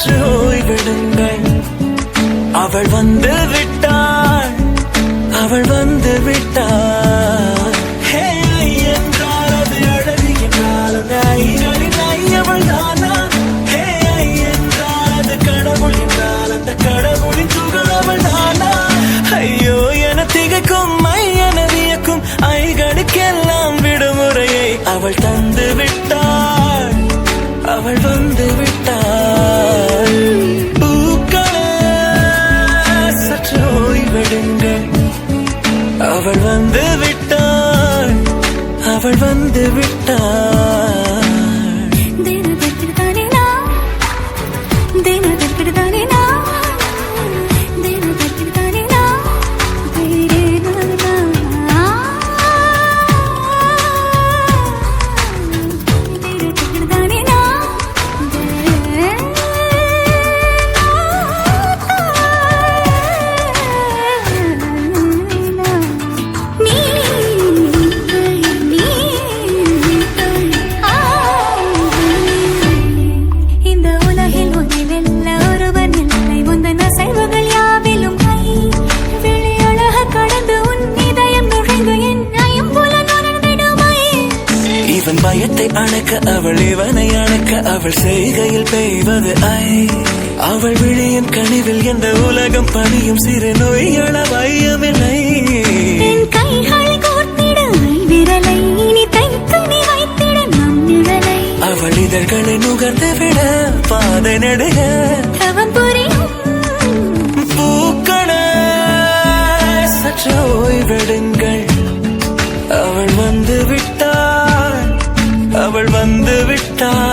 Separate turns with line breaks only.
சற்று ஓய்விடுங்கள். அவள் வந்து விட்டாள், அவள் வந்து விட்டாள். ஹே என்றால் அது அழகு என்றால் அந்த ஐகளின் ஐயவள் தானா? ஹே என்றால் அது கடவுள் என்றால் அந்த கடவுளின் துகள் அவள் தானா? ஐயோ என திகைக்கும் என வியக்கும் ஐகளுக்கெல்லாம் விடுமுறையை அவள் தந்து விட்டாள், அவள் வந்து விட்டாள். பூக்களே சற்று ஓய்வெடுங்கள். அவள் வந்து விட்டாள், அவள் வந்து விட்டாள். பயத்தை அணைக்க அவள் இவனை அணைக்க அவள் செய்கையில் பெய்வது ஐ. அவள் விழியின் கனிவில் எந்த உலகம் பணியும் சிறு நோய்கள வையமில்லை. அவள் இதழ்களை நுகர்ந்து விட பாதை நடுக பூக்களே சற்று ஓய்வெடுங்கள். அவள் வந்து விட்டாள், அவள் வந்து விட்டாள்.